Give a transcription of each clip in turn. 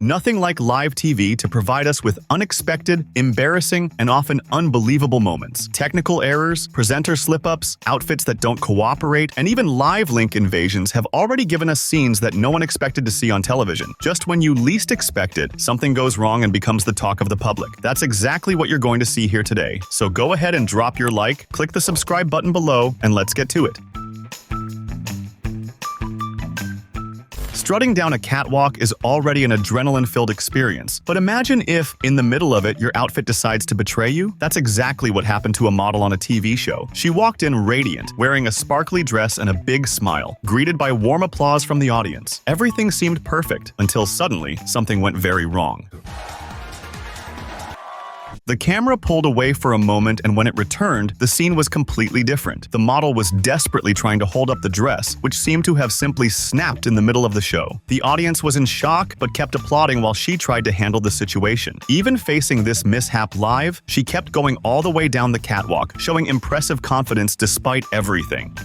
Nothing like live TV to provide us with unexpected, embarrassing, and often unbelievable moments. Technical errors, presenter slip-ups, outfits that don't cooperate, and even live link invasions have already given us scenes that no one expected to see on television. Just when you least expect it, something goes wrong and becomes the talk of the public. That's exactly what you're going to see here today. So go ahead and drop your like, click the subscribe button below, and let's get to it. Strutting down a catwalk is already an adrenaline-filled experience, but imagine if, in the middle of it, your outfit decides to betray you? That's exactly what happened to a model on a TV show. She walked in radiant, wearing a sparkly dress and a big smile, greeted by warm applause from the audience. Everything seemed perfect, until suddenly, something went very wrong. The camera pulled away for a moment, and when it returned, the scene was completely different. The model was desperately trying to hold up the dress, which seemed to have simply snapped in the middle of the show. The audience was in shock, but kept applauding while she tried to handle the situation. Even facing this mishap live, she kept going all the way down the catwalk, showing impressive confidence despite everything.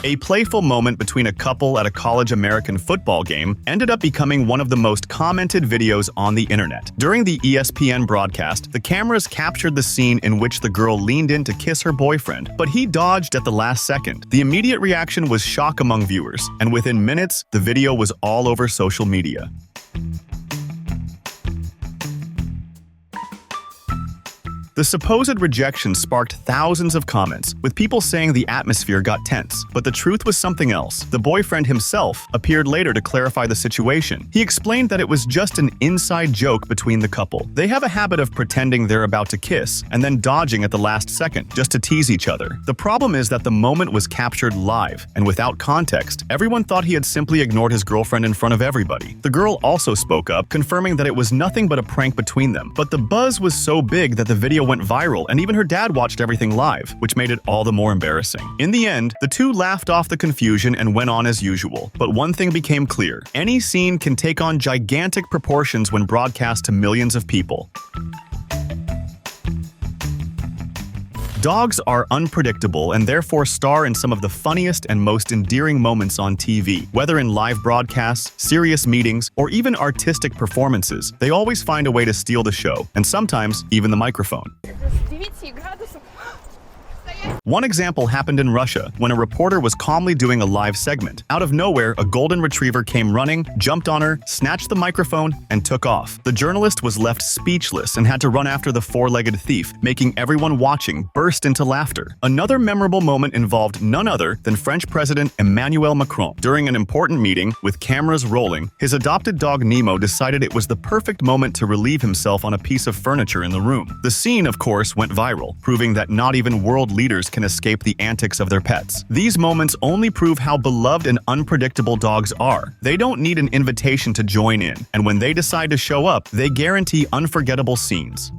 A playful moment between a couple at a college American football game ended up becoming one of the most commented videos on the internet. During the ESPN broadcast, the cameras captured the scene in which the girl leaned in to kiss her boyfriend, but he dodged at the last second. The immediate reaction was shock among viewers, and within minutes, the video was all over social media. The supposed rejection sparked thousands of comments, with people saying the atmosphere got tense. But the truth was something else. The boyfriend himself appeared later to clarify the situation. He explained that it was just an inside joke between the couple. They have a habit of pretending they're about to kiss and then dodging at the last second, just to tease each other. The problem is that the moment was captured live, and without context, everyone thought he had simply ignored his girlfriend in front of everybody. The girl also spoke up, confirming that it was nothing but a prank between them. But the buzz was so big that the video went viral, and even her dad watched everything live, which made it all the more embarrassing. In the end, the two laughed off the confusion and went on as usual. But one thing became clear: any scene can take on gigantic proportions when broadcast to millions of people. Dogs are unpredictable and therefore star in some of the funniest and most endearing moments on TV. Whether in live broadcasts, serious meetings, or even artistic performances, they always find a way to steal the show, and sometimes even the microphone. One example happened in Russia, when a reporter was calmly doing a live segment. Out of nowhere, a golden retriever came running, jumped on her, snatched the microphone, and took off. The journalist was left speechless and had to run after the four-legged thief, making everyone watching burst into laughter. Another memorable moment involved none other than French President Emmanuel Macron. During an important meeting, with cameras rolling, his adopted dog Nemo decided it was the perfect moment to relieve himself on a piece of furniture in the room. The scene, of course, went viral, proving that not even world leaders can escape the antics of their pets. These moments only prove how beloved and unpredictable dogs are. They don't need an invitation to join in, and when they decide to show up, they guarantee unforgettable scenes.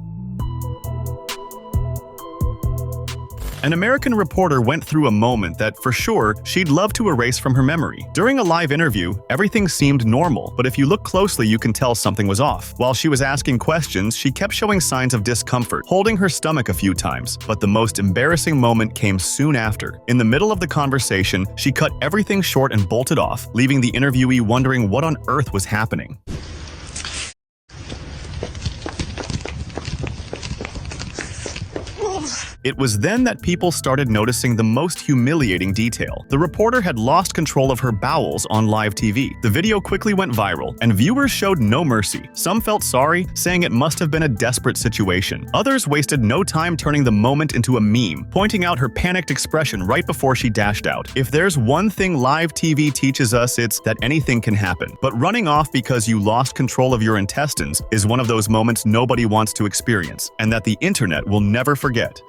An American reporter went through a moment that, for sure, she'd love to erase from her memory. During a live interview, everything seemed normal, but if you look closely, you can tell something was off. While she was asking questions, she kept showing signs of discomfort, holding her stomach a few times. But the most embarrassing moment came soon after. In the middle of the conversation, she cut everything short and bolted off, leaving the interviewee wondering what on earth was happening. It was then that people started noticing the most humiliating detail. The reporter had lost control of her bowels on live TV. The video quickly went viral, and viewers showed no mercy. Some felt sorry, saying it must have been a desperate situation. Others wasted no time turning the moment into a meme, pointing out her panicked expression right before she dashed out. If there's one thing live TV teaches us, it's that anything can happen. But running off because you lost control of your intestines is one of those moments nobody wants to experience, and that the internet will never forget.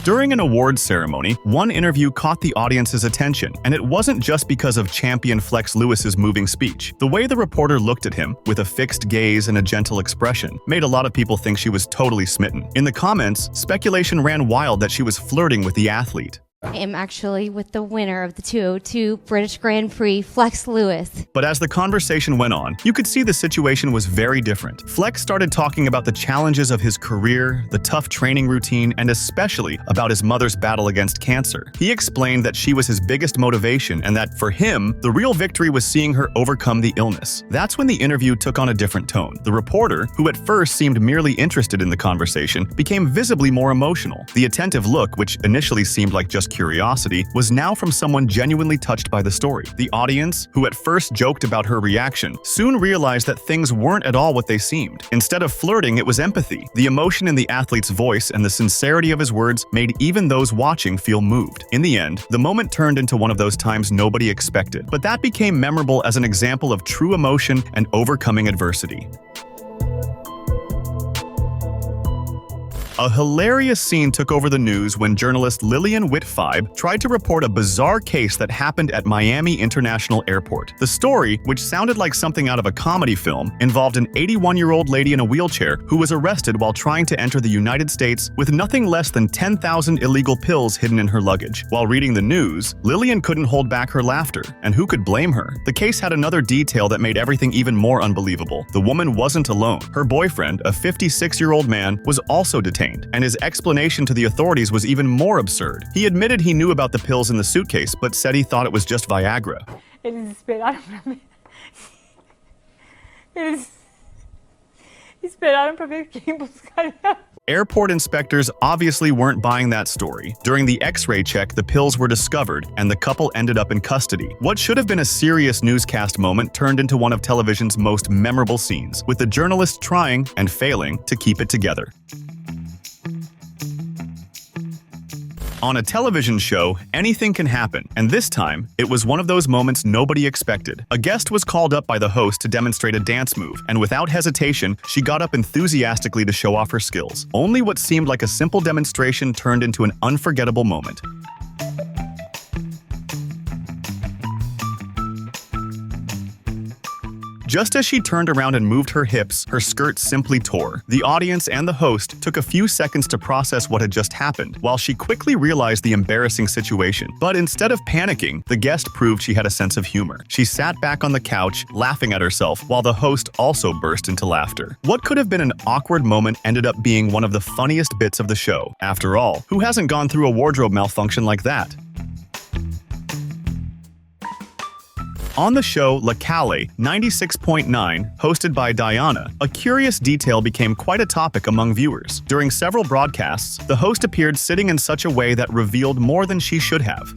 During an awards ceremony, one interview caught the audience's attention, and it wasn't just because of champion Flex Lewis's moving speech. The way the reporter looked at him, with a fixed gaze and a gentle expression, made a lot of people think she was totally smitten. In the comments, speculation ran wild that she was flirting with the athlete. I am actually with the winner of the 202 British Grand Prix, Flex Lewis. But as the conversation went on, you could see the situation was very different. Flex started talking about the challenges of his career, the tough training routine, and especially about his mother's battle against cancer. He explained that she was his biggest motivation and that, for him, the real victory was seeing her overcome the illness. That's when the interview took on a different tone. The reporter, who at first seemed merely interested in the conversation, became visibly more emotional. The attentive look, which initially seemed like just curiosity, was now from someone genuinely touched by the story. The audience, who at first joked about her reaction, soon realized that things weren't at all what they seemed. Instead of flirting, it was empathy. The emotion in the athlete's voice and the sincerity of his words made even those watching feel moved. In the end, the moment turned into one of those times nobody expected, but that became memorable as an example of true emotion and overcoming adversity. A hilarious scene took over the news when journalist Lillian Whitfibe tried to report a bizarre case that happened at Miami International Airport. The story, which sounded like something out of a comedy film, involved an 81-year-old lady in a wheelchair who was arrested while trying to enter the United States with nothing less than 10,000 illegal pills hidden in her luggage. While reading the news, Lillian couldn't hold back her laughter, and who could blame her? The case had another detail that made everything even more unbelievable. The woman wasn't alone. Her boyfriend, a 56-year-old man, was also detained, and his explanation to the authorities was even more absurd. He admitted he knew about the pills in the suitcase, but said he thought it was just Viagra. É desesperaram pra mim. Eles esperaram pra ver quem buscaria. Airport inspectors obviously weren't buying that story. During the X-ray check, the pills were discovered, and the couple ended up in custody. What should have been a serious newscast moment turned into one of television's most memorable scenes, with the journalists trying and failing to keep it together. On a television show, anything can happen, and this time, it was one of those moments nobody expected. A guest was called up by the host to demonstrate a dance move, and without hesitation, she got up enthusiastically to show off her skills. Only what seemed like a simple demonstration turned into an unforgettable moment. Just as she turned around and moved her hips, her skirt simply tore. The audience and the host took a few seconds to process what had just happened, while she quickly realized the embarrassing situation. But instead of panicking, the guest proved she had a sense of humor. She sat back on the couch, laughing at herself, while the host also burst into laughter. What could have been an awkward moment ended up being one of the funniest bits of the show. After all, who hasn't gone through a wardrobe malfunction like that? On the show La Calle 96.9, hosted by Diana, a curious detail became quite a topic among viewers. During several broadcasts, the host appeared sitting in such a way that revealed more than she should have.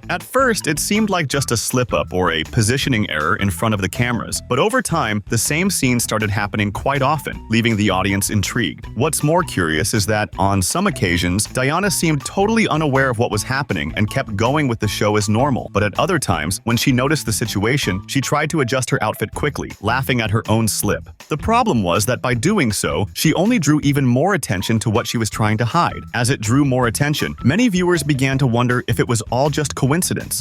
At first, it seemed like just a slip-up or a positioning error in front of the cameras, but over time, the same scene started happening quite often, leaving the audience intrigued. What's more curious is that, on some occasions, Diana seemed totally unaware of what was happening and kept going with the show as normal, but at other times, when she noticed the situation, she tried to adjust her outfit quickly, laughing at her own slip. The problem was that by doing so, she only drew even more attention to what she was trying to hide. As it drew more attention, many viewers began to wonder if it was all just coincidence,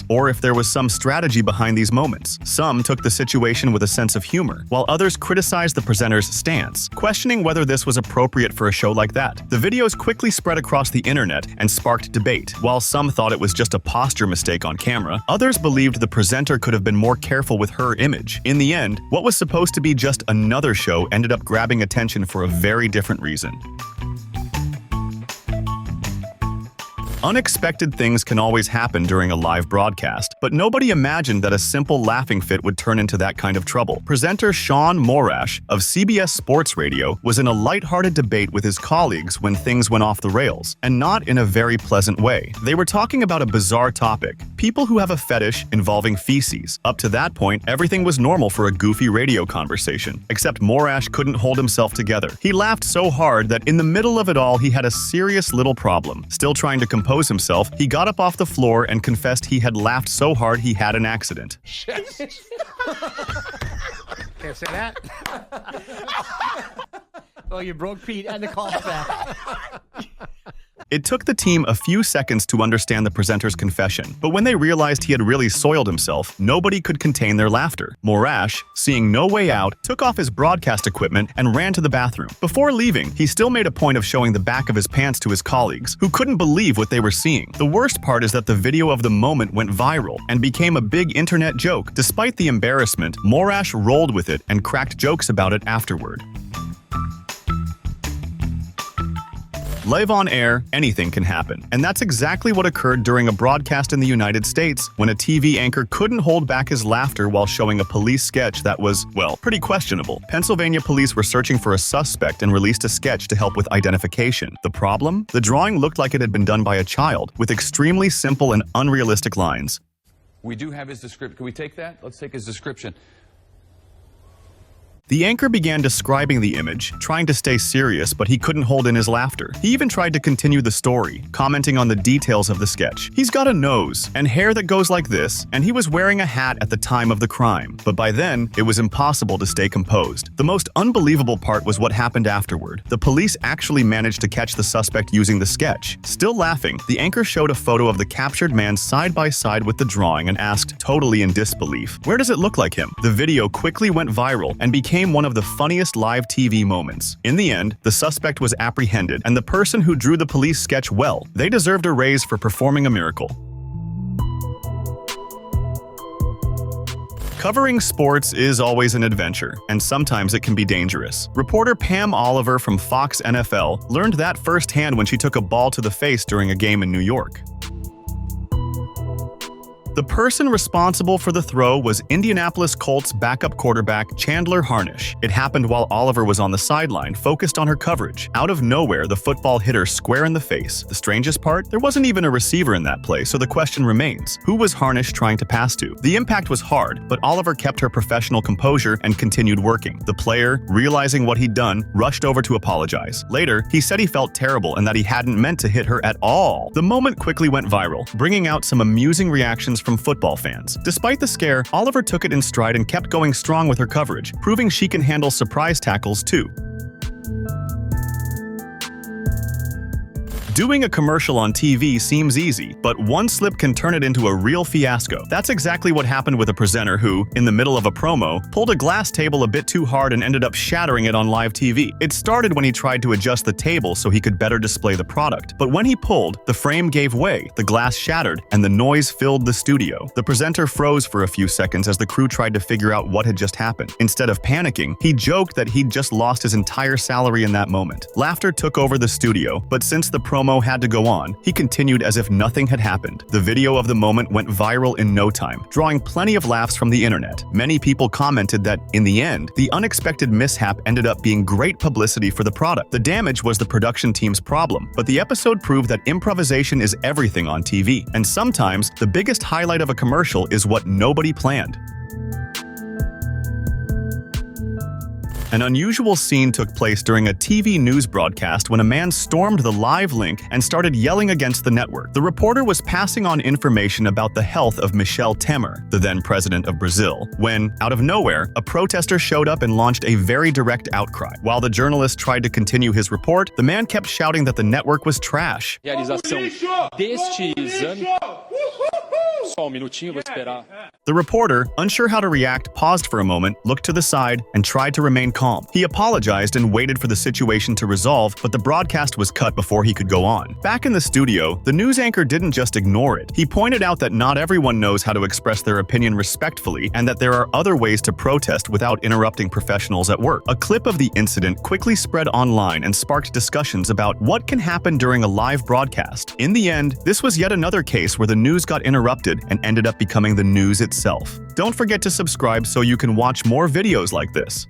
or if there was some strategy behind these moments. Some took the situation with a sense of humor, while others criticized the presenter's stance, questioning whether this was appropriate for a show like that. The videos quickly spread across the internet and sparked debate. While some thought it was just a posture mistake on camera, others believed the presenter could have been more careful with her image. In the end, what was supposed to be just another show ended up grabbing attention for a very different reason. Unexpected things can always happen during a live broadcast, but nobody imagined that a simple laughing fit would turn into that kind of trouble. Presenter Sean Morash of CBS Sports Radio was in a lighthearted debate with his colleagues when things went off the rails, and not in a very pleasant way. They were talking about a bizarre topic: people who have a fetish involving feces. Up to that point, everything was normal for a goofy radio conversation, except Morash couldn't hold himself together. He laughed so hard that in the middle of it all, he had a serious little problem. Still trying to compose himself, he got up off the floor and confessed he had laughed so hard he had an accident. Can't say that. Oh, you broke Pete and the callback. It took the team a few seconds to understand the presenter's confession, but when they realized he had really soiled himself, nobody could contain their laughter. Morash, seeing no way out, took off his broadcast equipment and ran to the bathroom. Before leaving, he still made a point of showing the back of his pants to his colleagues, who couldn't believe what they were seeing. The worst part is that the video of the moment went viral and became a big internet joke. Despite the embarrassment, Morash rolled with it and cracked jokes about it afterward. Live on air, anything can happen. And that's exactly what occurred during a broadcast in the United States when a TV anchor couldn't hold back his laughter while showing a police sketch that was, well, pretty questionable. Pennsylvania police were searching for a suspect and released a sketch to help with identification. The problem? The drawing looked like it had been done by a child, with extremely simple and unrealistic lines. We do have his description. Can we take that? Let's take his description. The anchor began describing the image, trying to stay serious, but he couldn't hold in his laughter. He even tried to continue the story, commenting on the details of the sketch. He's got a nose and hair that goes like this, and he was wearing a hat at the time of the crime. But by then, it was impossible to stay composed. The most unbelievable part was what happened afterward. The police actually managed to catch the suspect using the sketch. Still laughing, the anchor showed a photo of the captured man side by side with the drawing and asked, totally in disbelief, "Where does it look like him?" The video quickly went viral and became one of the funniest live TV moments. In the end, the suspect was apprehended, and the person who drew the police sketch, well, they deserved a raise for performing a miracle. Covering sports is always an adventure, and sometimes it can be dangerous. Reporter Pam Oliver from Fox NFL learned that firsthand when she took a ball to the face during a game in New York. The person responsible for the throw was Indianapolis Colts backup quarterback Chandler Harnish. It happened while Oliver was on the sideline, focused on her coverage. Out of nowhere, the football hit her square in the face. The strangest part? There wasn't even a receiver in that play, so the question remains, who was Harnish trying to pass to? The impact was hard, but Oliver kept her professional composure and continued working. The player, realizing what he'd done, rushed over to apologize. Later, he said he felt terrible and that he hadn't meant to hit her at all. The moment quickly went viral, bringing out some amusing reactions from football fans. Despite the scare, Oliver took it in stride and kept going strong with her coverage, proving she can handle surprise tackles too. Doing a commercial on TV seems easy, but one slip can turn it into a real fiasco. That's exactly what happened with a presenter who, in the middle of a promo, pulled a glass table a bit too hard and ended up shattering it on live TV. It started when he tried to adjust the table so he could better display the product. But when he pulled, the frame gave way, the glass shattered, and the noise filled the studio. The presenter froze for a few seconds as the crew tried to figure out what had just happened. Instead of panicking, he joked that he'd just lost his entire salary in that moment. Laughter took over the studio, but since the promo had to go on, he continued as if nothing had happened. The video of the moment went viral in no time, drawing plenty of laughs from the internet. Many people commented that, in the end, the unexpected mishap ended up being great publicity for the product. The damage was the production team's problem, but the episode proved that improvisation is everything on TV, and sometimes the biggest highlight of a commercial is what nobody planned. An unusual scene took place during a TV news broadcast when a man stormed the live link and started yelling against the network. The reporter was passing on information about the health of Michel Temer, the then president of Brazil, when, out of nowhere, a protester showed up and launched a very direct outcry. While the journalist tried to continue his report, the man kept shouting that the network was trash. The reporter, unsure how to react, paused for a moment, looked to the side, and tried to remain calm. He apologized and waited for the situation to resolve, but the broadcast was cut before he could go on. Back in the studio, the news anchor didn't just ignore it. He pointed out that not everyone knows how to express their opinion respectfully and that there are other ways to protest without interrupting professionals at work. A clip of the incident quickly spread online and sparked discussions about what can happen during a live broadcast. In the end, this was yet another case where the news got interrupted and ended up becoming the news itself. Don't forget to subscribe so you can watch more videos like this.